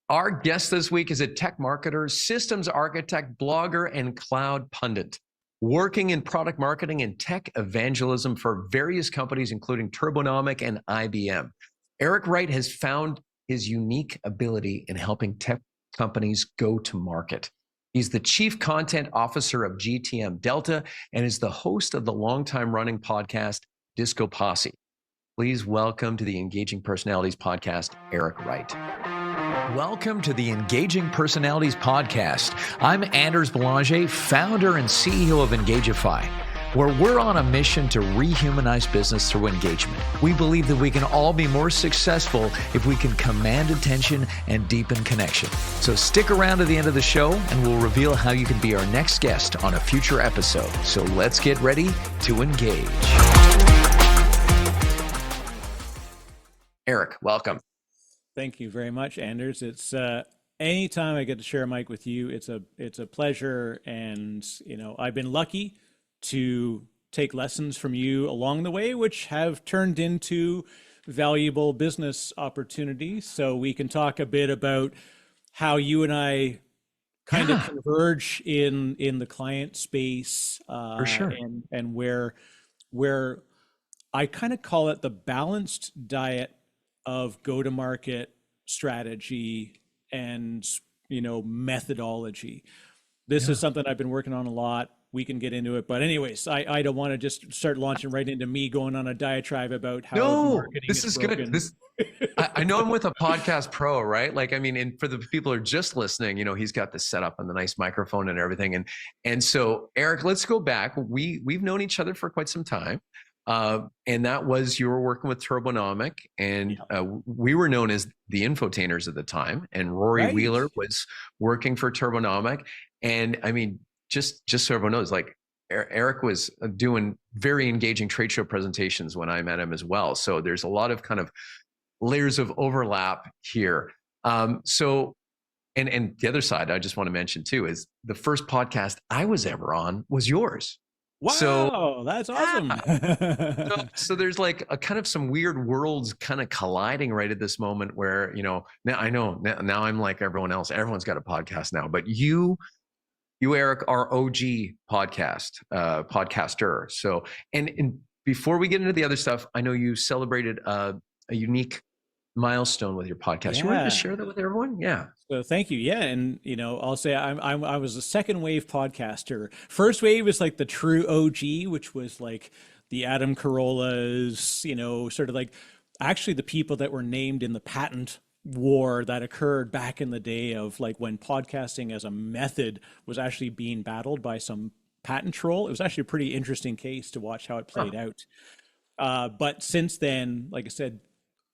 Our guest this week is a tech marketer, systems architect, blogger, and cloud pundit, working in product marketing and tech evangelism for various companies, including Turbonomic and IBM. Eric Wright has found his unique ability in helping tech companies go to market. He's the Chief Content Officer of GTM Delta and is the host of the longtime running podcast, Disco Posse. Please welcome to the Engaging Personalities Podcast, Eric Wright. Welcome to the Engaging Personalities Podcast. I'm Anders Belanger, founder and CEO of Engagify, where we're on a mission to rehumanize business through engagement. We believe that we can all be more successful if we can command attention and deepen connection. So stick around to the end of the show and we'll reveal how you can be our next guest on a future episode. So let's get ready to engage. Eric, welcome. Thank you very much, Anders. It's anytime I get to share a mic with you, it's a pleasure. And I've been lucky to take lessons from you along the way, which have turned into valuable business opportunities. So we can talk a bit about how you and I kind of converge in the client space, for sure, and where I kind of call it the balanced diet of go-to-market strategy and methodology. This is something I've been working on a lot. We can get into it, but anyways, I don't want to just start launching right into me going on a diatribe about how marketing this is broken. Good. I know I'm with a podcast pro, right? And for the people who are just listening, he's got the setup and the nice microphone and everything. And so, Eric, let's go back. We've known each other for quite some time. And that was, you were working with Turbonomic, and we were known as the Infotainers at the time. And Rory Wheeler was working for Turbonomic. And I mean, just so everyone knows, like Eric was doing very engaging trade show presentations when I met him as well. So there's a lot of kind of layers of overlap here. And the other side I just want to mention too is the first podcast I was ever on was yours. Wow, that's awesome. So there's like a kind of some weird worlds kind of colliding right at this moment where, now I'm like everyone else. Everyone's got a podcast now, but you, Eric, are OG podcaster. So, and before we get into the other stuff, I know you celebrated a unique milestone with your podcast. You wanted to share that with everyone? Yeah. So thank you. Yeah. And, I'll say I was a second wave podcaster. First wave was like the true OG, which was like the Adam Carollas, sort of like actually the people that were named in the patent war that occurred back in the day of like when podcasting as a method was actually being battled by some patent troll. It was actually a pretty interesting case to watch how it played out. But since then, like I said,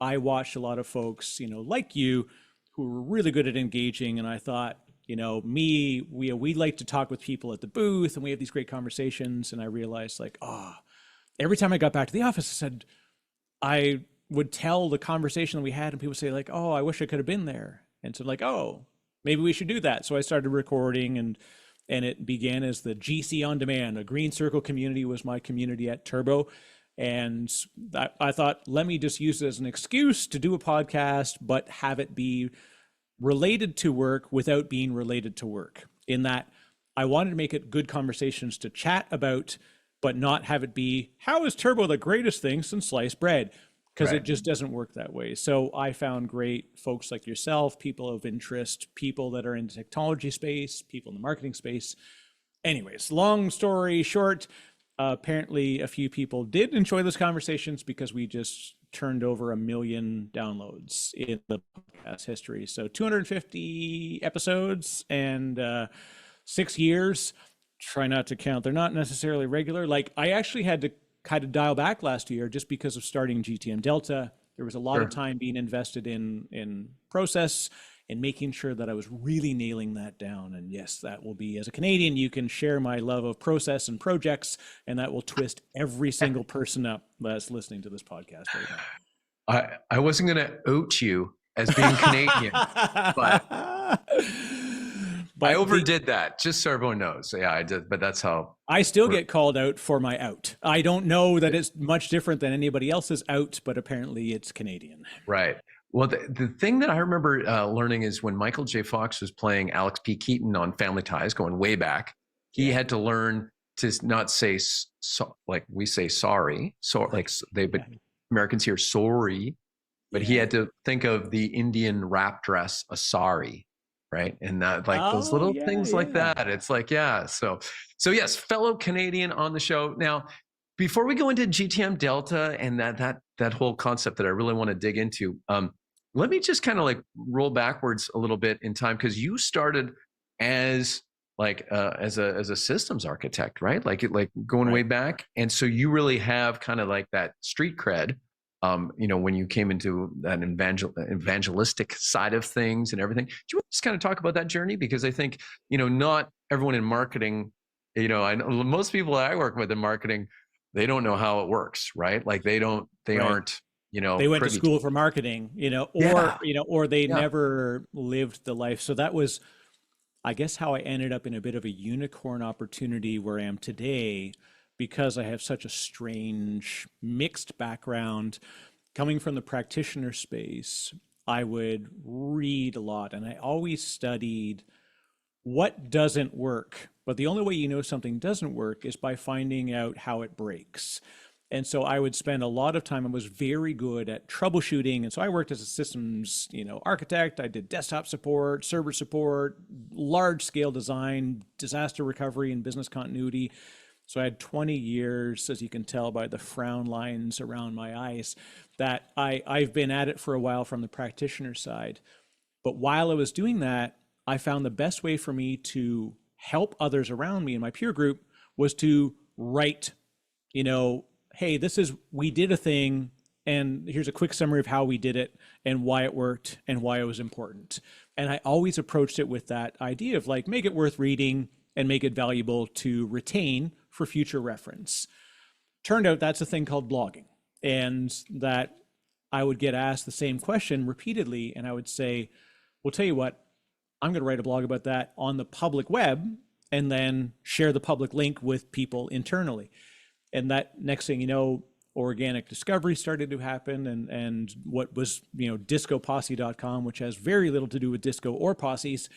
I watched a lot of folks, like you, who were really good at engaging. And I thought, we like to talk with people at the booth and we have these great conversations. And I realized every time I got back to the office, I would tell the conversation that we had and people say like, oh, I wish I could have been there. And so like, oh, maybe we should do that. So I started recording and it began as the GC on demand. A green circle community was my community at Turbo. And I thought, let me just use it as an excuse to do a podcast, but have it be related to work without being related to work. In that I wanted to make it good conversations to chat about, but not have it be, how is Turbo the greatest thing since sliced bread? Because it just doesn't work that way. So I found great folks like yourself, people of interest, people that are in the technology space, people in the marketing space. Anyways, long story short, apparently a few people did enjoy those conversations because we just turned over 1 million downloads in the podcast history. So 250 episodes and 6 years. Try not to count. They're not necessarily regular. Like I actually had to kind of dial back last year just because of starting GTM Delta. There was a lot of time being invested in process and making sure that I was really nailing that down. And yes, that will be, as a Canadian, you can share my love of process and projects, and that will twist every single person up that's listening to this podcast right now. I wasn't going to out you as being Canadian, but I overdid that, just so everyone knows. Yeah, I did, but that's how. I still get called out for my out. I don't know that it's much different than anybody else's out, but apparently it's Canadian. Right. Well, the thing that I remember learning is when Michael J. Fox was playing Alex P. Keaton on Family Ties, going way back, he Yeah. had to learn to not say like we say sorry, so like but Yeah. Americans hear sorry, but he Yeah. had to think of the Indian wrap dress a sari, right? And that like those Oh, little yeah, things like yeah. that. It's like, yeah. So yes, fellow Canadian on the show. Now, before we go into GTM Delta and that whole concept that I really want to dig into, let me just kind of like roll backwards a little bit in time because you started as like as a systems architect, right? Like going way Right. back, and so you really have kind of like that street cred. When you came into that evangelistic side of things and everything. Do you want to just kind of talk about that journey? Because I think, not everyone in marketing, I know most people that I work with in marketing, they don't know how it works, right? Like they Right. aren't, They went to privy to school it. for marketing, Yeah, or they yeah. never lived the life. So that was, I guess, how I ended up in a bit of a unicorn opportunity where I am today, because I have such a strange mixed background coming from the practitioner space. I would read a lot and I always studied what doesn't work. But the only way you know something doesn't work is by finding out how it breaks. And so I would spend a lot of time. I was very good at troubleshooting. And so I worked as a systems, architect. I did desktop support, server support, large scale design, disaster recovery, and business continuity. So I had 20 years, as you can tell by the frown lines around my eyes, that I've been at it for a while from the practitioner side. But while I was doing that, I found the best way for me to help others around me in my peer group was to write, hey, we did a thing, and here's a quick summary of how we did it and why it worked and why it was important. And I always approached it with that idea of like, make it worth reading and make it valuable to retain for future reference. Turned out that's a thing called blogging, and that I would get asked the same question repeatedly, and I would say, well, tell you what, I'm going to write a blog about that on the public web and then share the public link with people internally. And that next thing you know, organic discovery started to happen, and what was, discoposse.com, which has very little to do with disco or posses.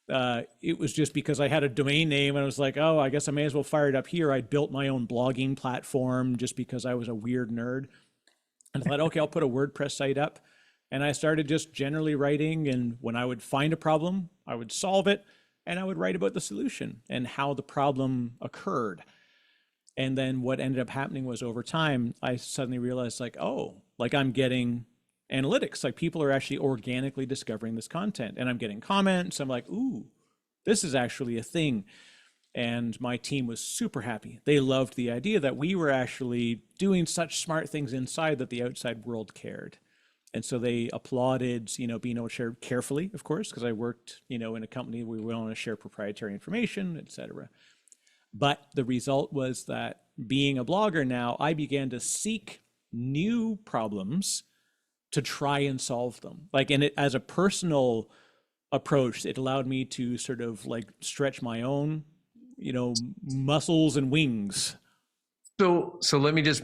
It was just because I had a domain name and I was like, oh, I guess I may as well fire it up here. I built my own blogging platform just because I was a weird nerd. And I thought, okay, I'll put a WordPress site up. And I started just generally writing. And when I would find a problem, I would solve it and I would write about the solution and how the problem occurred. And then what ended up happening was over time, I suddenly realized like, oh, like I'm getting analytics, like people are actually organically discovering this content and I'm getting comments. I'm like, ooh, this is actually a thing. And my team was super happy. They loved the idea that we were actually doing such smart things inside that the outside world cared. And so they applauded, being able to share carefully, of course, because I worked, in a company where we want to share proprietary information, et cetera. But the result was that being a blogger now, I began to seek new problems to try and solve them. Like, and it, as a personal approach, it allowed me to sort of like stretch my own, muscles and wings. So let me just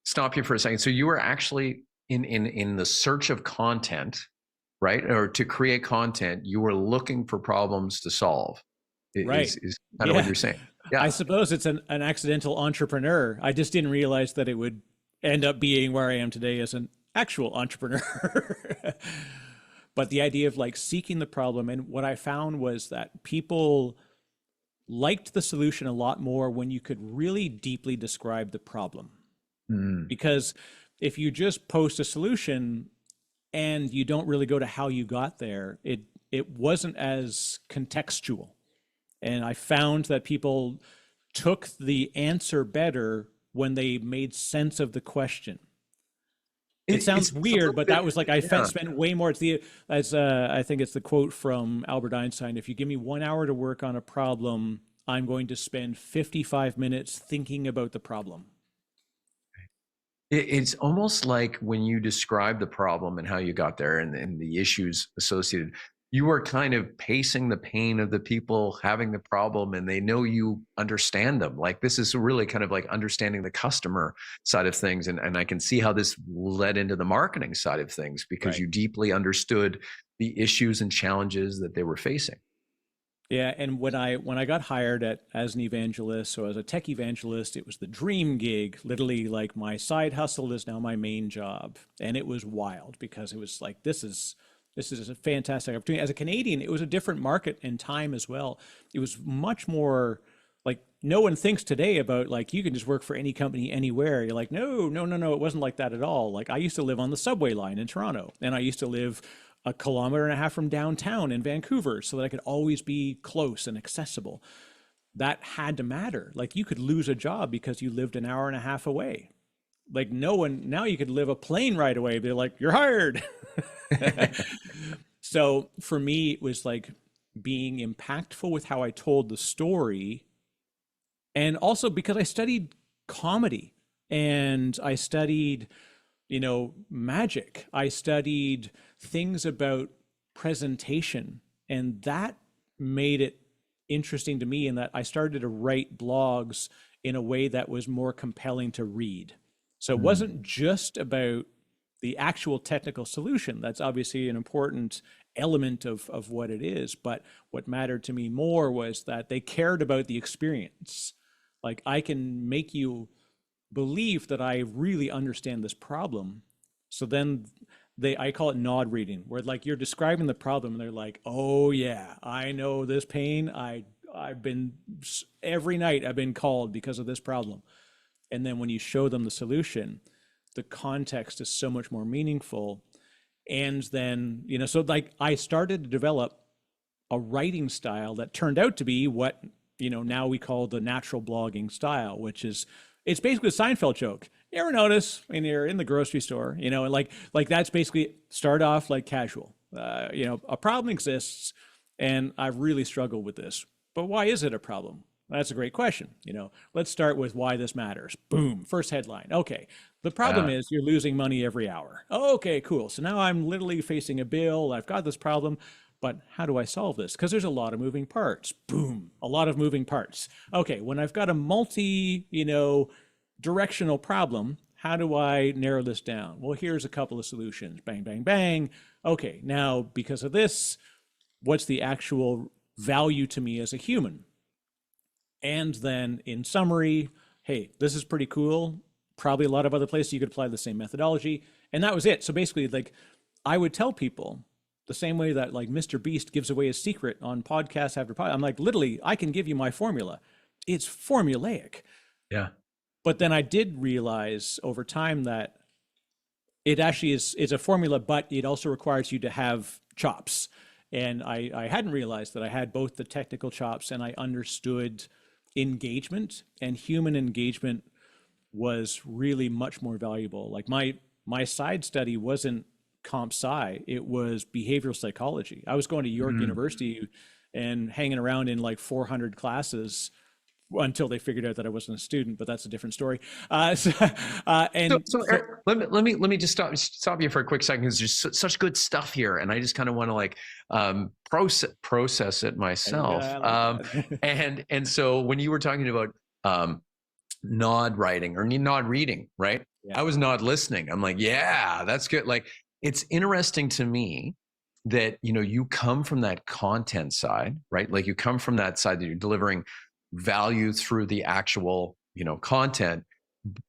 stop you for a second. So you were actually in the search of content, right? Or to create content, you were looking for problems to solve. Right. Is kind of what Yeah. you're saying. I Yeah. suppose it's an accidental entrepreneur. I just didn't realize that it would end up being where I am today as an actual entrepreneur. But the idea of like seeking the problem, and what I found was that people liked the solution a lot more when you could really deeply describe the problem. Mm. Because if you just post a solution and you don't really go to how you got there, it wasn't as contextual. And I found that people took the answer better when they made sense of the question. It sounds It's a weird, little but bit, that was like I yeah. spent way more. It's the as I think it's the quote from Albert Einstein: "If you give me 1 hour to work on a problem, I'm going to spend 55 minutes thinking about the problem." It's almost like when you describe the problem and how you got there and the issues associated. you were kind of pacing the pain of the people having the problem, and they know you understand them. Like, this is really kind of like understanding the customer side of things. And I can see how this led into the marketing side of things, because Right. you deeply understood the issues and challenges that they were facing. Yeah, and when I got hired at as an evangelist, so as a tech evangelist, it was the dream gig. Literally, like my side hustle is now my main job, and it was wild because it was like this is a fantastic opportunity. As a Canadian, it was a different market and time as well. It was much more like no one thinks today about like you can just work for any company anywhere. You're like, no, no, no, no. It wasn't like that at all. Like I used to live on the subway line in Toronto, and I used to live a kilometer and a half from downtown in Vancouver so that I could always be close and accessible. That had to matter. Like you could lose a job because you lived an hour and a half away. Like no one, now you could live a plane ride away. They're like, you're hired. So for me, it was like being impactful with how I told the story. And also because I studied comedy and I studied, magic. I studied things about presentation, and that made it interesting to me in that I started to write blogs in a way that was more compelling to read. So it Mm. wasn't just about the actual technical solution. That's obviously an important element of what it is. But what mattered to me more was that they cared about the experience. Like I can make you believe that I really understand this problem. So then I call it nod reading, where like you're describing the problem and they're like, oh yeah, I know this pain. I've been every night I've been called because of this problem. And then when you show them the solution, the context is so much more meaningful. And then, so like I started to develop a writing style that turned out to be what, now we call the natural blogging style, which is, it's basically a Seinfeld joke. You ever notice when you're in the grocery store, and like that's basically start off like casual. A problem exists, and I've really struggled with this. But why is it a problem? That's a great question. Let's start with why this matters. Boom, first headline. Okay, the problem Yeah. is you're losing money every hour. Okay, cool. So now I'm literally facing a bill. I've got this problem, but how do I solve this? Because there's a lot of moving parts. Boom, a lot of moving parts. Okay, when I've got a directional problem, how do I narrow this down? Well, here's a couple of solutions. Bang, bang, bang. Okay, now because of this, what's the actual value to me as a human? And then in summary, hey, this is pretty cool. Probably a lot of other places you could apply the same methodology. And that was it. So basically, like I would tell people the same way that like Mr. Beast gives away his secret on podcast after podcast. I'm like, literally, I can give you my formula. It's formulaic. Yeah. But then I did realize over time that it actually is a formula, but it also requires you to have chops. And I hadn't realized that I had both the technical chops and I understood engagement, and human engagement was really much more valuable. Like my side study wasn't comp sci, it was behavioral psychology. I was going to York Mm. University and hanging around in like 400 classes until they figured out that I wasn't a student, but that's a different story. Eric, let me just stop you for a quick second, because there's such good stuff here, and I just kind of want to like process it myself. I like that. And so when you were talking about nod writing or nod reading, right? Yeah. I was nod listening. I'm like, yeah, that's good. Like, it's interesting to me that you come from that content side, right? Like you come from that side that you're delivering value through the actual content,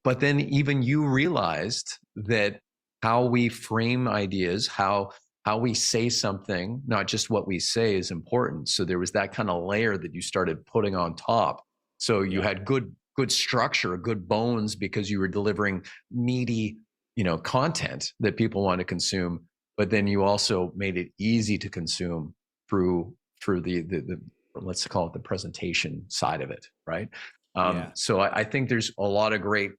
but then even you realized that how we frame ideas, how we say something, not just what we say, is important. So there was that kind of layer that you started putting on top. So you Yeah. had good structure, good bones, because you were delivering meaty content that people want to consume, but then you also made it easy to consume through the let's call it the presentation side of it, right? Yeah. So I think there's a lot of great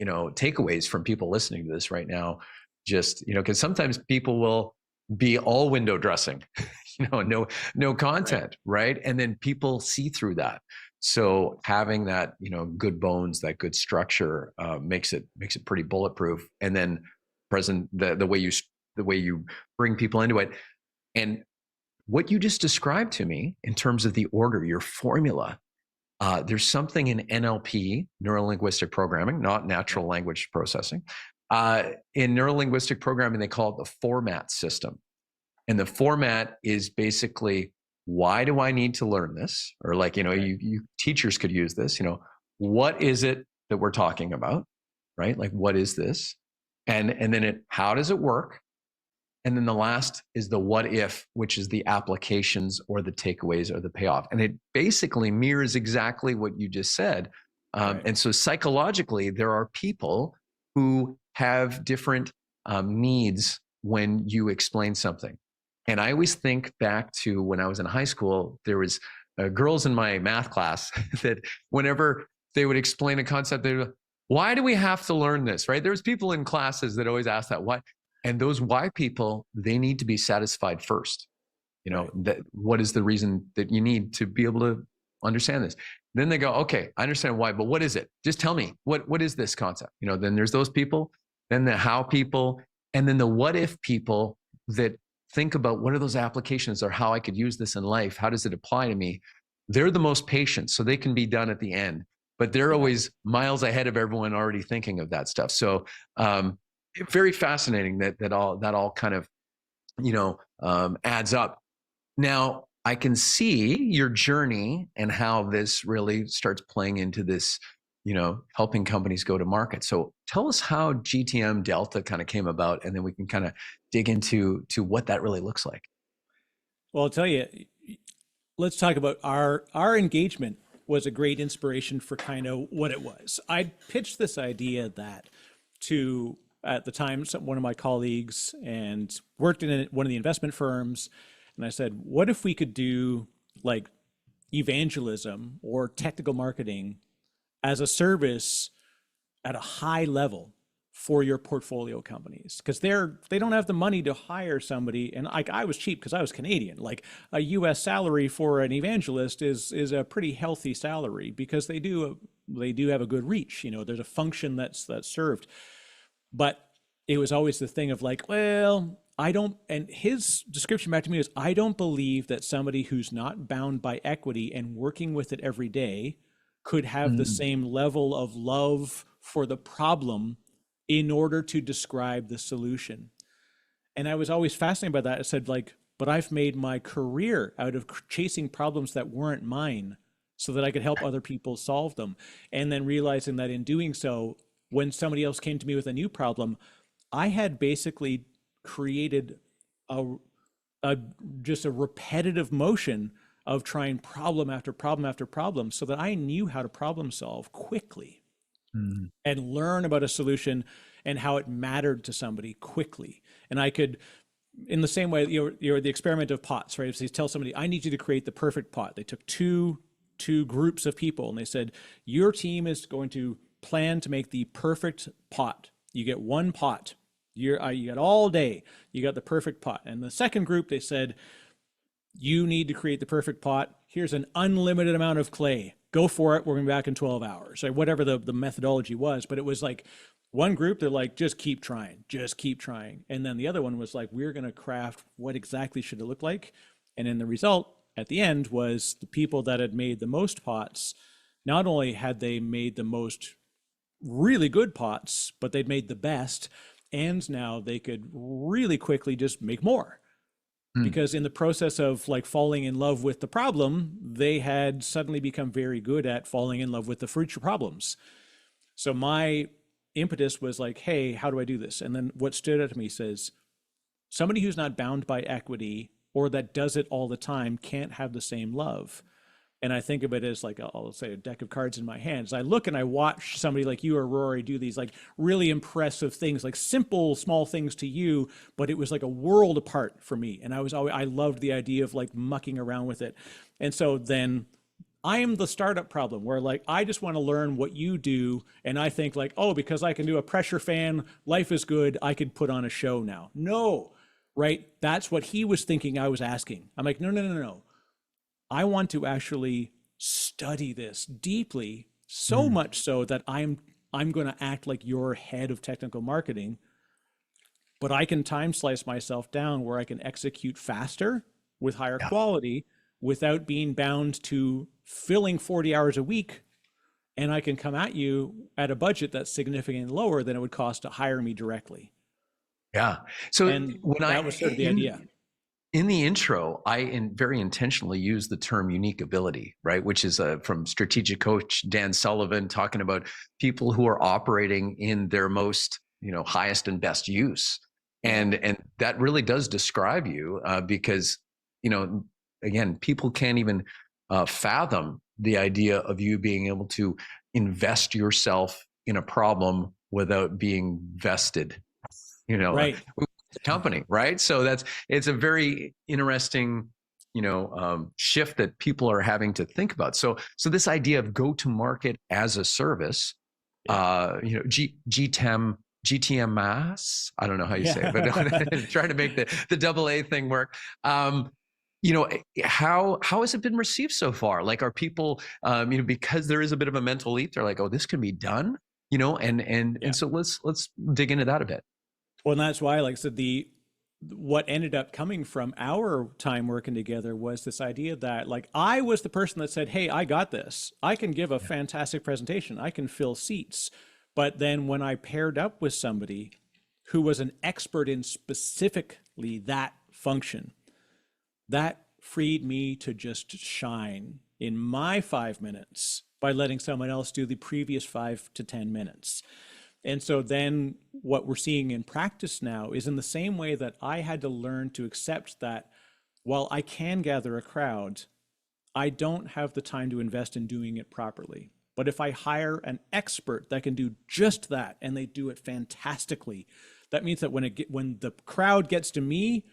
takeaways from people listening to this right now. Just because sometimes people will be all window dressing, no content, right? And then people see through that. So having that good bones, that good structure, makes it pretty bulletproof. And then the way you bring people into it. And what you just described to me in terms of the order, your formula, there's something in NLP, neuro-linguistic programming, not natural language processing. In neuro-linguistic programming, they call it the format system. And the format is basically, why do I need to learn this? Or like, you teachers could use this, what is it that we're talking about, right? Like, what is this? And then how does it work? And then the last is the what if, which is the applications or the takeaways or the payoff. And it basically mirrors exactly what you just said. Right. And so psychologically, there are people who have different needs when you explain something. And I always think back to when I was in high school, there was girls in my math class that whenever they would explain a concept, they would, why do we have to learn this, right? There's people in classes that always ask that, why? And those why people, they need to be satisfied first. That what is the reason that you need to be able to understand this? Then they go, okay, I understand why, but what is it? Just tell me, what is this concept? Then there's those people, then the how people, and then the what if people that think about what are those applications or how I could use this in life? How does it apply to me? They're the most patient, so they can be done at the end, but they're always miles ahead of everyone already thinking of that stuff. So, very fascinating that all kind of adds up. Now I can see your journey and how this really starts playing into this, helping companies go to market. So tell us how GTM Delta kind of came about, and then we can kind of dig into what that really looks like. Well, I'll tell you, let's talk about our engagement was a great inspiration for kind of what it was. I pitched this idea that to, at the time, one of my colleagues and worked in one of the investment firms. And I said, what if we could do like evangelism or technical marketing as a service at a high level for your portfolio companies? Because they don't have the money to hire somebody. And like, I was cheap because I was Canadian. Like a US salary for an evangelist is a pretty healthy salary because they do have a good reach. There's a function that's served. But it was always the thing of like, well, I don't, and his description back to me is, I don't believe that somebody who's not bound by equity and working with it every day could have the same level of love for the problem in order to describe the solution. And I was always fascinated by that. I said, like, but I've made my career out of chasing problems that weren't mine so that I could help other people solve them. And then realizing that in doing so, when somebody else came to me with a new problem, I had basically created just a repetitive motion of trying problem after problem after problem so that I knew how to problem solve quickly and learn about a solution and how it mattered to somebody quickly. And I could, in the same way, you're the experiment of pots, right? So you tell somebody, I need you to create the perfect pot. They took two groups of people and they said, your team is going to plan to make the perfect pot. You get one pot. You got all day. You got the perfect pot. And the second group, they said, you need to create the perfect pot. Here's an unlimited amount of clay. Go for it. We're going to be back in 12 hours. Or whatever the methodology was. But it was like one group, they're like, just keep trying. Just keep trying. And then the other one was like, we're going to craft what exactly should it look like. And then the result at the end was the people that had made the most pots, not only had they made the most really good pots, but they'd made the best. And now they could really quickly just make more. Because in the process of like falling in love with the problem, they had suddenly become very good at falling in love with the future problems. So my impetus was like, hey, how do I do this? And then what stood out to me says, somebody who's not bound by equity or that does it all the time can't have the same love. And I think of it as like, I'll say a deck of cards in my hands. I look and I watch somebody like you or Rory do these like really impressive things, like simple, small things to you, but it was like a world apart for me. And I loved the idea of like mucking around with it. And so then I am the startup problem where like, I just want to learn what you do. And I think like, oh, because I can do a pressure fan, life is good, I could put on a show now. No, right? That's what he was thinking I was asking. I'm like, no. I want to actually study this deeply, so much so that I'm going to act like your head of technical marketing, but I can time slice myself down where I can execute faster with higher Yeah. quality without being bound to filling 40 hours a week. And I can come at you at a budget that's significantly lower than it would cost to hire me directly. Yeah. So And when that was sort of the idea. in the intro, very intentionally use the term unique ability, right? Which is from strategic coach Dan Sullivan, talking about people who are operating in their most, highest and best use. And that really does describe you, because, again, people can't even fathom the idea of you being able to invest yourself in a problem without being vested, Right. company, right? So it's a very interesting, shift that people are having to think about. So this idea of go to market as a service, GTM mass, I don't know how you say it, but trying to make the double A thing work. How has it been received so far? Like, are people, because there is a bit of a mental leap, they're like, oh, this can be done, and so let's dig into that a bit. Well, and that's why, like I said, what ended up coming from our time working together was this idea that, like, I was the person that said, hey, I got this. I can give a fantastic presentation. I can fill seats. But then when I paired up with somebody who was an expert in specifically that function, that freed me to just shine in my 5 minutes by letting someone else do the previous 5 to 10 minutes. And so then what we're seeing in practice now is in the same way that I had to learn to accept that while I can gather a crowd, I don't have the time to invest in doing it properly. But if I hire an expert that can do just that and they do it fantastically, that means that when the crowd gets to me,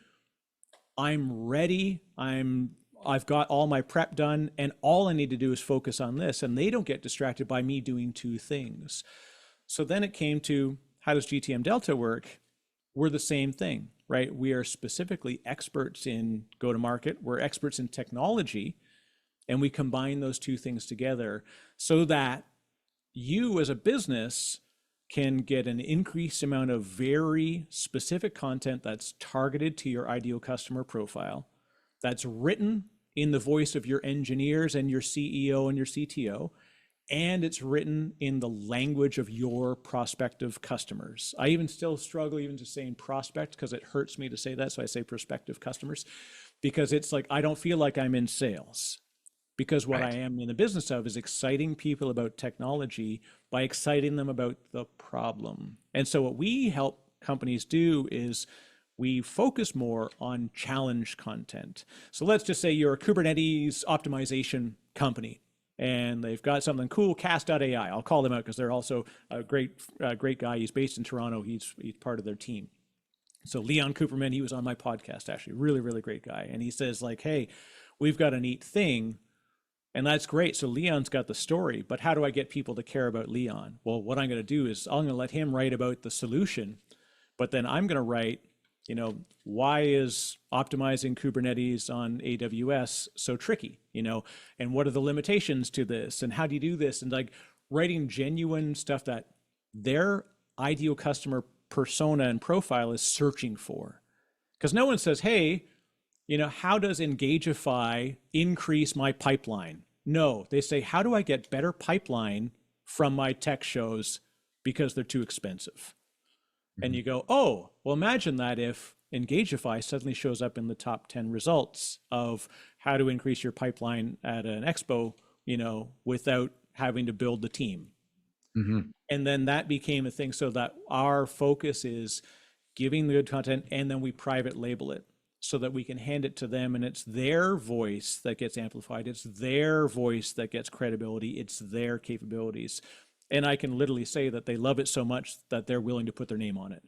I'm ready. I've got all my prep done, and all I need to do is focus on this, and they don't get distracted by me doing two things. So then it came to, how does GTM Delta work? We're the same thing, right? We are specifically experts in go-to-market. We're experts in technology, and we combine those two things together so that you as a business can get an increased amount of very specific content that's targeted to your ideal customer profile, that's written in the voice of your engineers and your CEO and your CTO, and it's written in the language of your prospective customers. I even still struggle even just saying prospect because it hurts me to say that, so I say prospective customers, because it's like I don't feel like I'm in sales. Because what I am in the business of is exciting people about technology by exciting them about the problem. And so what we help companies do is we focus more on challenge content. So let's just say you're a Kubernetes optimization company and they've got something cool, Cast.ai. I'll call them out because they're also a great guy. He's based in Toronto. He's part of their team. So Leon Cooperman, he was on my podcast, actually, really, really great guy. And he says like, hey, we've got a neat thing. And that's great. So Leon's got the story, but how do I get people to care about Leon? Well, what I'm going to do is I'm going to let him write about the solution, but then I'm going to write, why is optimizing Kubernetes on AWS so tricky, and what are the limitations to this? And how do you do this? And like writing genuine stuff that their ideal customer persona and profile is searching for. Because no one says, hey, how does Engagify increase my pipeline? No, they say, how do I get better pipeline from my tech shows because they're too expensive? Mm-hmm. And you go, oh, well, imagine that if Engagify suddenly shows up in the top 10 results of how to increase your pipeline at an expo, without having to build the team. Mm-hmm. And then that became a thing so that our focus is giving the good content and then we private label it, so that we can hand it to them and it's their voice that gets amplified. It's their voice that gets credibility. It's their capabilities. And I can literally say that they love it so much that they're willing to put their name on it,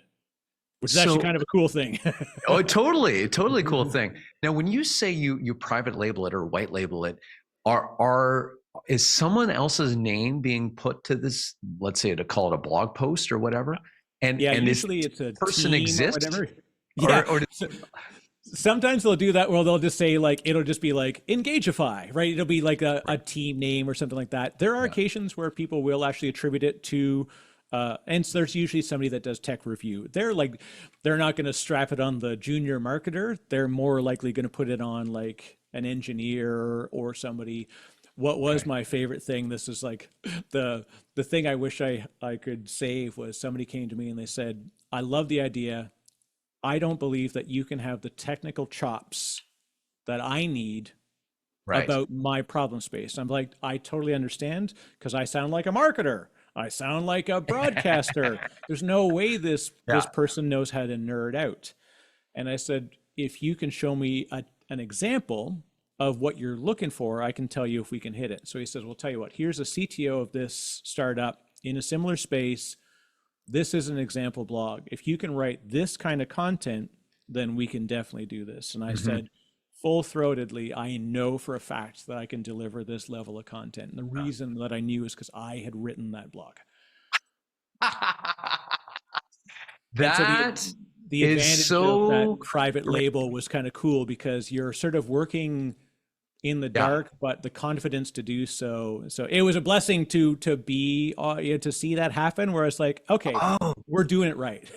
which is actually kind of a cool thing. Oh, totally cool thing. Now, when you say you private label it or white label it, is someone else's name being put to this, let's say to call it a blog post or whatever? And usually it's a person team exists? or whatever. Yeah. Or sometimes they'll do that where they'll just say like, it'll just be like Engagify, right? It'll be like a team name or something like that. There are occasions where people will actually attribute it to And so there's usually somebody that does tech review. They're not going to strap it on the junior marketer. They're more likely going to put it on like an engineer or somebody. What was my favorite thing? This is like the thing I wish I could save was somebody came to me and they said, I love the idea. I don't believe that you can have the technical chops that I need Right. about my problem space. I'm like, I totally understand because I sound like a marketer. I sound like a broadcaster. There's no way this person knows how to nerd out. And I said, if you can show me an example of what you're looking for, I can tell you if we can hit it. So he says, well, tell you what, here's a CTO of this startup in a similar space. This is an example blog. If you can write this kind of content, then we can definitely do this. And I said, full-throatedly, I know for a fact that I can deliver this level of content. And the reason that I knew is because I had written that blog. That so the advantage of that private label was kind of cool because you're sort of working in the dark, but the confidence to do so. So it was a blessing to be to see that happen. Where it's like, okay, we're doing it right.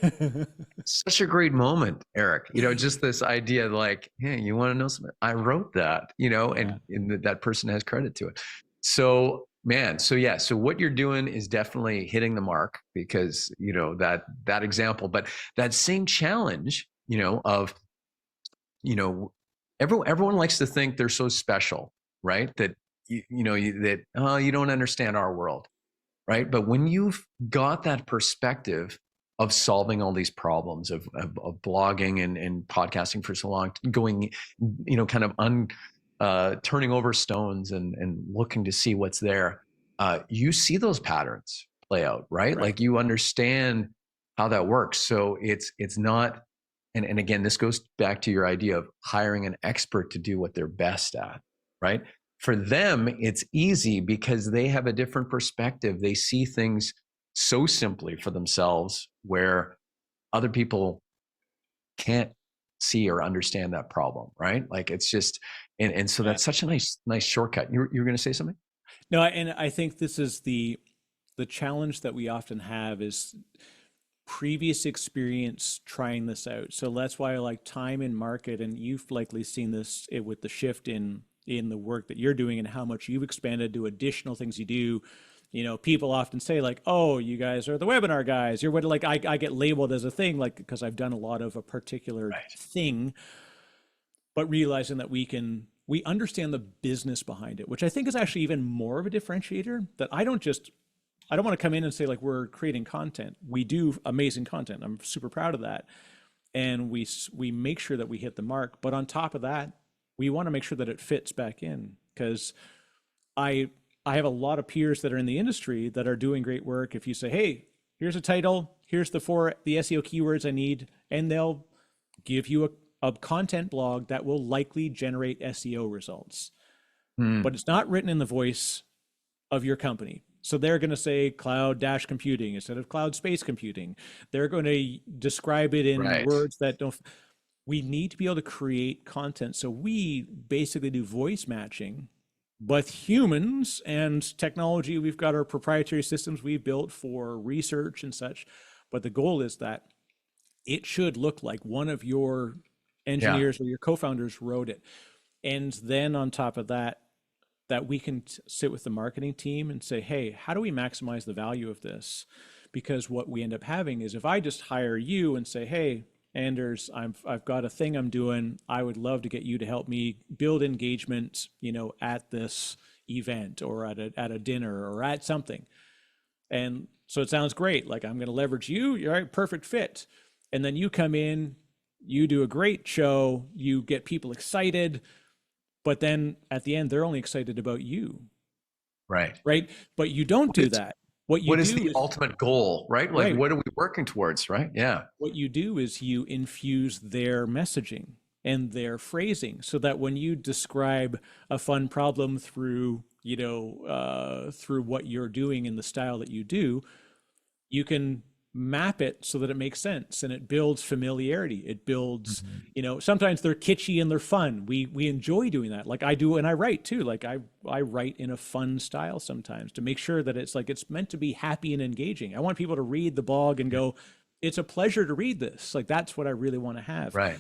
Such a great moment, Eric. Just this idea, like, hey, you want to know something? I wrote that, and that person has credit to it. So, man, so what you're doing is definitely hitting the mark because that example, but that same challenge, of everyone likes to think they're so special, right? That you don't understand our world, right? But when you've got that perspective of solving all these problems of blogging and podcasting for so long, going, kind of turning over stones and looking to see what's there, you see those patterns play out, right? Like you understand how that works. So it's not. And again, this goes back to your idea of hiring an expert to do what they're best at, right? For them, it's easy because they have a different perspective. They see things so simply for themselves where other people can't see or understand that problem, right? Like it's just, and so that's such a nice shortcut. You're going to say something? No, and I think this is the challenge that we often have is previous experience trying this out. So that's why I like time in market, and you've likely seen this with the shift in the work that you're doing and how much you've expanded to additional things you do. People often say like, oh, you guys are the webinar guys. You're what, like I get labeled as a thing, like because I've done a lot of a particular thing, but realizing that we understand the business behind it, which I think is actually even more of a differentiator. That I don't want to come in and say like we're creating content. We do amazing content. I'm super proud of that. And we make sure that we hit the mark. But on top of that, we want to make sure that it fits back in, because I have a lot of peers that are in the industry that are doing great work. If you say, hey, here's a title, here's the SEO keywords I need, and they'll give you a content blog that will likely generate SEO results. But it's not written in the voice of your company. So they're going to say cloud-computing instead of cloud space computing. They're going to describe it in words that don't. We need to be able to create content. So we basically do voice matching, but humans and technology, we've got our proprietary systems we've built for research and such. But the goal is that it should look like one of your engineers or your co-founders wrote it. And then on top of that, that we can sit with the marketing team and say, hey, how do we maximize the value of this? Because what we end up having is if I just hire you and say, hey, Anders, I've got a thing I'm doing. I would love to get you to help me build engagement, at this event or at a dinner or at something. And so it sounds great. Like I'm going to leverage you. You're right, perfect fit. And then you come in, you do a great show, you get people excited. But then at the end, they're only excited about you. Right. But you don't do that. What is the ultimate goal, right? Like, what are we working towards, right? Yeah. What you do is you infuse their messaging and their phrasing so that when you describe a fun problem through, through what you're doing in the style that you do, you can map it so that it makes sense and it builds familiarity. It builds, Mhm. sometimes they're kitschy and they're fun. We enjoy doing that. Like I do, and I write too. Like I write in a fun style sometimes to make sure that it's like it's meant to be happy and engaging. I want people to read the blog and go, it's a pleasure to read this. Like that's what I really want to have. Right.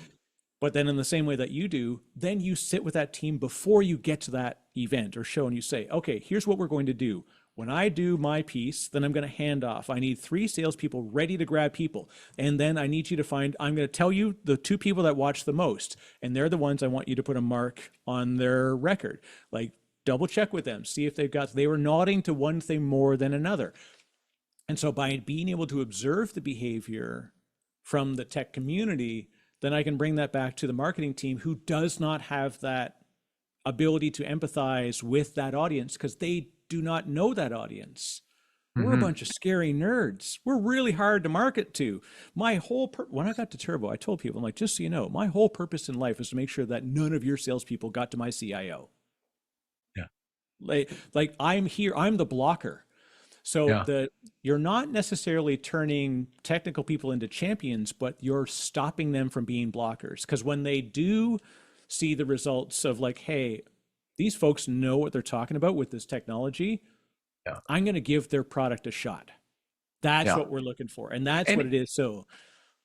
But then in the same way that you do, then you sit with that team before you get to that event or show and you say, okay, here's what we're going to do. When I do my piece, then I'm going to hand off. I need 3 salespeople ready to grab people. And then I need you to find, I'm going to tell you the 2 people that watch the most. And they're the ones I want you to put a mark on their record. Like double check with them, see if they were nodding to one thing more than another. And so by being able to observe the behavior from the tech community, then I can bring that back to the marketing team who does not have that ability to empathize with that audience because they do not know that audience. We're a bunch of scary nerds. We're really hard to market to. My whole when I got to Turbo, I told people, I'm like, just so you know, my whole purpose in life is to make sure that none of your salespeople got to my CIO. Yeah. Like I'm here, I'm the blocker. So Yeah. you're not necessarily turning technical people into champions, but you're stopping them from being blockers. Because when they do see the results of like, hey, these folks know what they're talking about with this technology, Yeah. I'm going to give their product a shot. That's Yeah. what we're looking for. And that's And what it is. So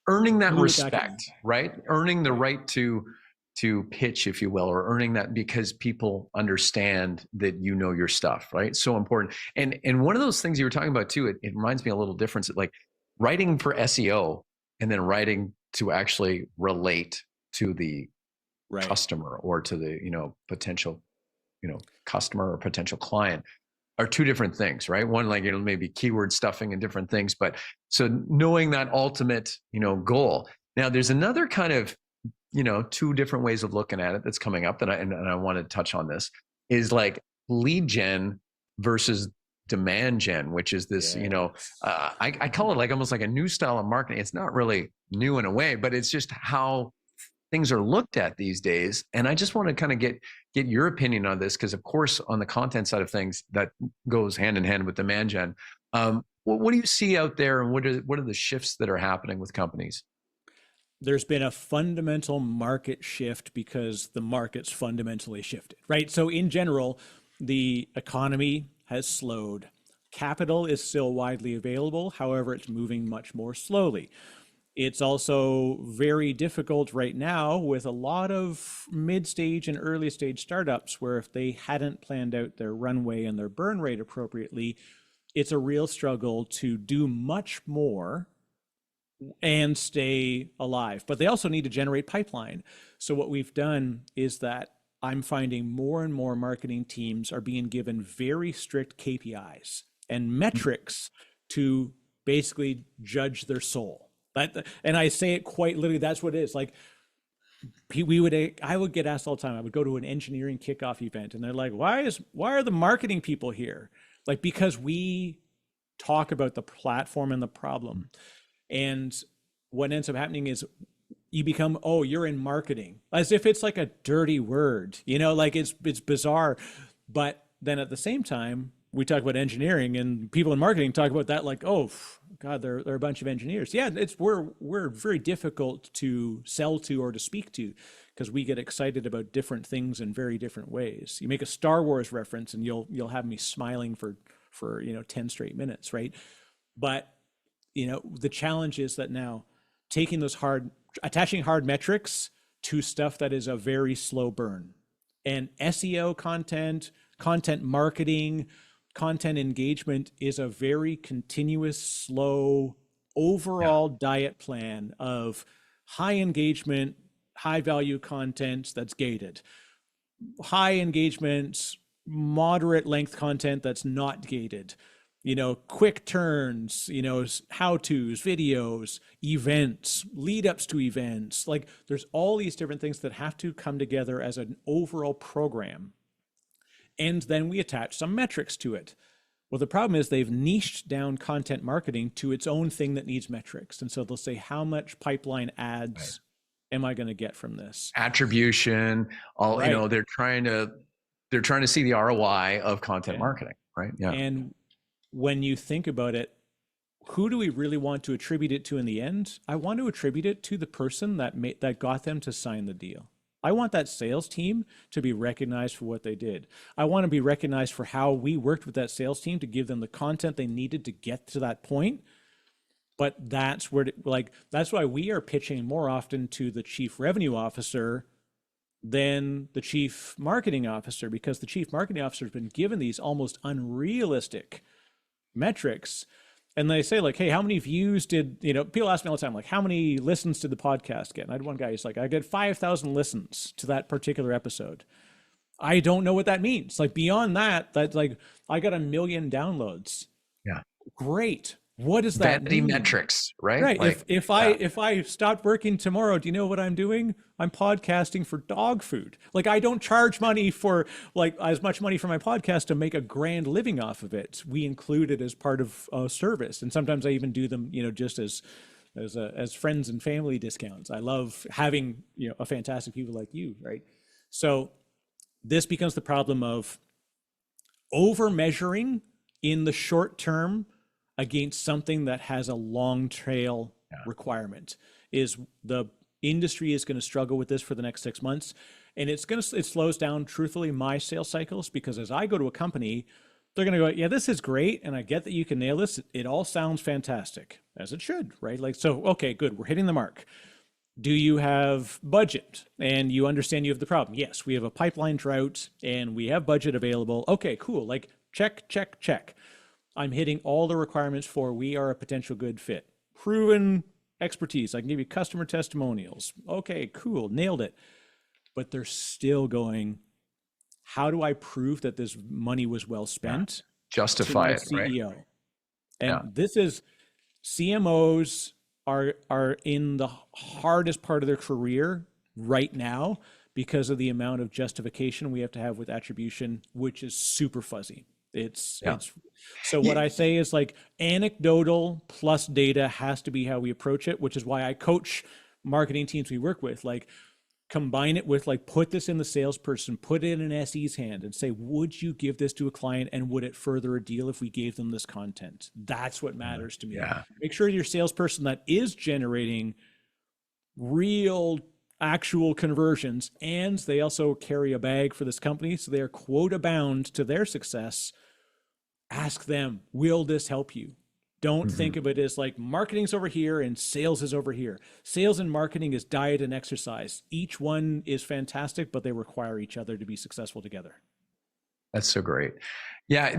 earning that glue it back in. respect, right? Earning the right to pitch, if you will, or earning that because people understand that you know your stuff, right? So important. And one of those things you were talking about too, it reminds me a little difference. Like writing for SEO and then writing to actually relate to the Right. customer or to the, potential, customer or potential client are 2 different things, right? One, like, maybe keyword stuffing and different things, but so knowing that ultimate, goal. Now there's another kind of, 2 different ways of looking at it that's coming up that and I want to touch on this is like lead gen versus demand gen, which is this, I call it like almost like a new style of marketing. It's not really new in a way, but it's just how things are looked at these days. And I just want to kind of get your opinion on this, because of course, on the content side of things, that goes hand in hand with demand gen. What do you see out there, and what are the shifts that are happening with companies? There's been a fundamental market shift because the market's fundamentally shifted, right? So in general, the economy has slowed. Capital is still widely available. However, it's moving much more slowly. It's also very difficult right now with a lot of mid-stage and early stage startups where if they hadn't planned out their runway and their burn rate appropriately, it's a real struggle to do much more and stay alive. But they also need to generate pipeline. So what we've done is that I'm finding more and more marketing teams are being given very strict KPIs and metrics to basically judge their soul. And I say it quite literally, that's what it is. Like I would get asked all the time. I would go to an engineering kickoff event and they're like, why are the marketing people here? Like, because we talk about the platform and the problem. And what ends up happening is you become, oh, you're in marketing, as if it's like a dirty word, like it's bizarre. But then at the same time, we talk about engineering and people in marketing talk about that like, oh God, they're a bunch of engineers. Yeah, we're very difficult to sell to or to speak to because we get excited about different things in very different ways. You make a Star Wars reference and you'll have me smiling for 10 straight minutes, right? But the challenge is that now attaching hard metrics to stuff that is a very slow burn, and SEO content marketing, content engagement is a very continuous, slow, overall diet plan of high engagement, high value content that's gated, high engagement, moderate length content that's not gated, quick turns, how-tos, videos, events, lead ups to events. Like there's all these different things that have to come together as an overall program. And then we attach some metrics to it. Well, the problem is they've niched down content marketing to its own thing that needs metrics. And so they'll say, how much pipeline ads am I going to get from this? Attribution, Right. they're trying to see the ROI of content marketing, right? Yeah. And when you think about it, who do we really want to attribute it to in the end? I want to attribute it to the person that got them to sign the deal. I want that sales team to be recognized for what they did. I want to be recognized for how we worked with that sales team to give them the content they needed to get to that point. But that's where, that's why we are pitching more often to the chief revenue officer than the chief marketing officer, because the chief marketing officer has been given these almost unrealistic metrics. And they say, like, hey, how many views did, people ask me all the time, like, how many listens did the podcast get? And I had one guy, he's like, I get 5,000 listens to that particular episode. I don't know what that means. Like, beyond that, that's like, I got 1 million downloads. Yeah. Great. What does that vanity mean? metrics, right? Right. Like, if I stopped working tomorrow, do you know what I'm doing? I'm podcasting for dog food. Like, I don't charge money for, like, as much money for my podcast to make a grand living off of it. We include it as part of a service, and sometimes I even do them, just as friends and family discounts. I love having a fantastic people like you, right? So this becomes the problem of over measuring in the short term against something that has a long trail requirement. Is the industry is going to struggle with this for the next 6 months. And it slows down, truthfully, my sales cycles, because as I go to a company, they're going to go, yeah, this is great. And I get that you can nail this. It all sounds fantastic, as it should, right? Like, so, okay, good. We're hitting the mark. Do you have budget? And you understand you have the problem. Yes, we have a pipeline drought and we have budget available. Okay, cool. Like, check, check, check. I'm hitting all the requirements for we are a potential good fit. Proven expertise. I can give you customer testimonials. Okay, cool. Nailed it. But they're still going, how do I prove that this money was well spent? Justify it, CEO. Right? And this is, CMOs are in the hardest part of their career right now because of the amount of justification we have to have with attribution, which is super fuzzy. So what I say is, like, anecdotal plus data has to be how we approach it, which is why I coach marketing teams we work with. Like, combine it with, like, put this in the salesperson, put it in an SE's hand and say, would you give this to a client, and would it further a deal if we gave them this content? That's what matters to me. Yeah. Make sure your salesperson that is generating real actual conversions, and they also carry a bag for this company, so they are quota bound to their success. Ask them, will this help you? Don't think of it as like marketing's over here and sales is over here. Sales and marketing is diet and exercise. Each one is fantastic, but they require each other to be successful together. That's so great. Yeah,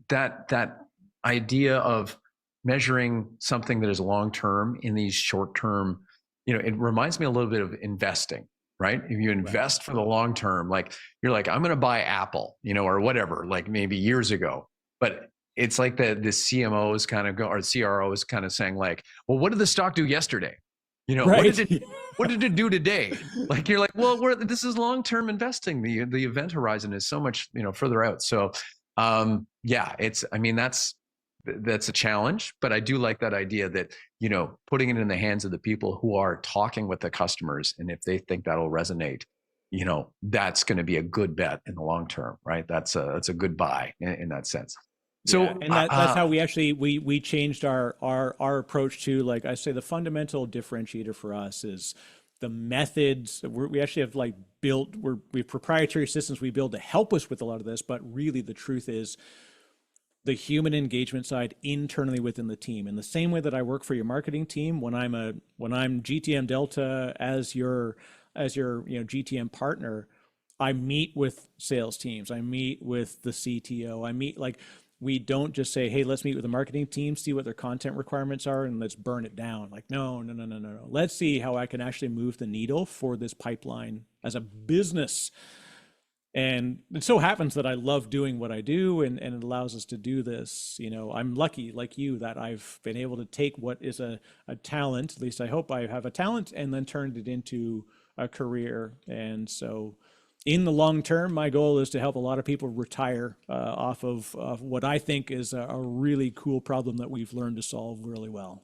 that idea of measuring something that is long term in these short term, it reminds me a little bit of investing, right? If you invest for the long term, like, you're like, I'm going to buy Apple, or whatever, like maybe years ago. But it's like the CMO is kind of or CRO is kind of saying, like, well, what did the stock do yesterday? Right. What did it do today? Like, you're like, well, this is long-term investing. The event horizon is so much, further out. So, that's a challenge, but I do like that idea that, putting it in the hands of the people who are talking with the customers. And if they think that'll resonate, that's going to be a good bet in the long term, right? That's a good buy in that sense. So, and that's how we actually, we changed our approach to, like I say, the fundamental differentiator for us is the methods. We actually have we have proprietary systems we build to help us with a lot of this, but really the truth is the human engagement side internally within the team. In the same way that I work for your marketing team, when I'm GTM Delta as your GTM partner, I meet with sales teams. I meet with the CTO. We don't just say, hey, let's meet with the marketing team, see what their content requirements are, and let's burn it down. Like, no. Let's see how I can actually move the needle for this pipeline as a business. And it so happens that I love doing what I do, and it allows us to do this. I'm lucky, like you, that I've been able to take what is a talent, at least I hope I have a talent, and then turned it into a career. And so in the long term, my goal is to help a lot of people retire off of what I think is a really cool problem that we've learned to solve really well.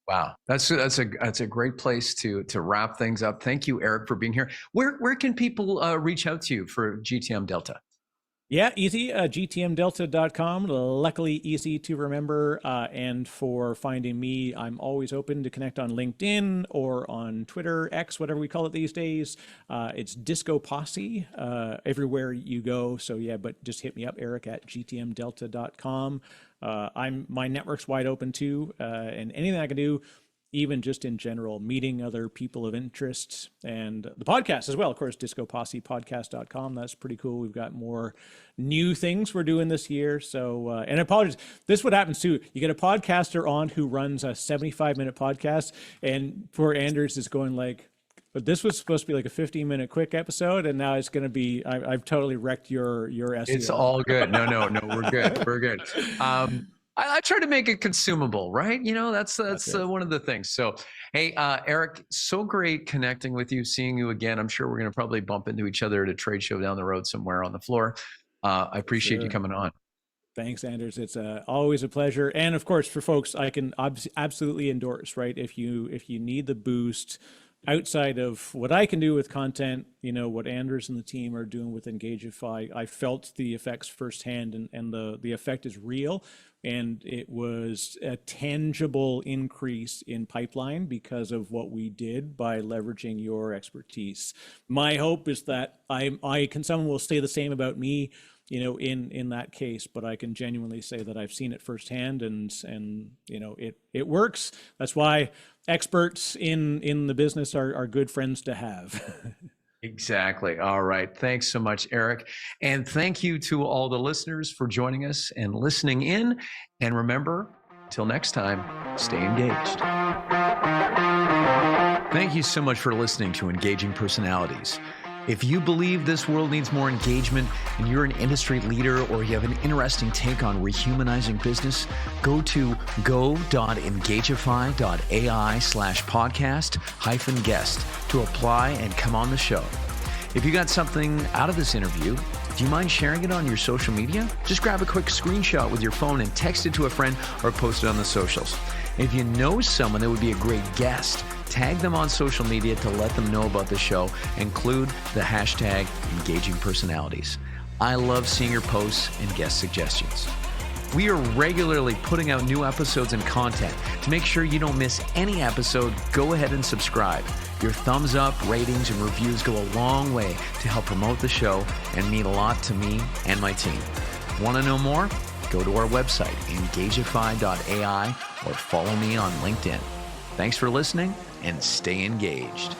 Wow, that's a great place to wrap things up. Thank you, Eric, for being here. Where can people reach out to you for GTM Delta? Yeah, easy. GTMDelta.com. Luckily easy to remember. And for finding me, I'm always open to connect on LinkedIn or on Twitter, X, whatever we call it these days. It's Disco Posse everywhere you go. So yeah, but just hit me up, Eric at GTMDelta.com. My network's wide open too, and anything I can do, even just in general, meeting other people of interest, and the podcast as well, of course, discopossepodcast.com. That's pretty cool. We've got more new things we're doing this year. So, and apologies, this is what happens too. You get a podcaster on who runs a 75-minute podcast, and poor Anders is going like, but this was supposed to be like a 15-minute quick episode, and now it's going to be, I've totally wrecked your SEO. It's all good. No, we're good. We're good. I try to make it consumable, right? You know, that's one of the things. So, hey, Eric, so great connecting with you, seeing you again. I'm sure we're going to probably bump into each other at a trade show down the road somewhere on the floor. I appreciate you coming on. Thanks, Anders. It's always a pleasure. And of course, for folks, I can absolutely endorse, right? If you need the boost outside of what I can do with content, you know, what Anders and the team are doing with Engagify, I felt the effects firsthand, and the effect is real. And it was a tangible increase in pipeline because of what we did by leveraging your expertise. My hope is that someone will say the same about me, you know, in that case, but I can genuinely say that I've seen it firsthand, and you know, it works. That's why experts in the business are good friends to have. Exactly. All right. Thanks so much, Eric. And thank you to all the listeners for joining us and listening in. And remember, till next time, stay engaged. Thank you so much for listening to Engaging Personalities. If you believe this world needs more engagement and you're an industry leader, or you have an interesting take on rehumanizing business, go to go.engagify.ai/podcast-guest to apply and come on the show. If you got something out of this interview, do you mind sharing it on your social media? Just grab a quick screenshot with your phone and text it to a friend or post it on the socials. If you know someone that would be a great guest, tag them on social media to let them know about the show. Include the hashtag Engaging Personalities. I love seeing your posts and guest suggestions. We are regularly putting out new episodes and content. To make sure you don't miss any episode, go ahead and subscribe. Your thumbs up, ratings, and reviews go a long way to help promote the show and mean a lot to me and my team. Want to know more? Go to our website, engagify.ai, or follow me on LinkedIn. Thanks for listening, and stay engaged.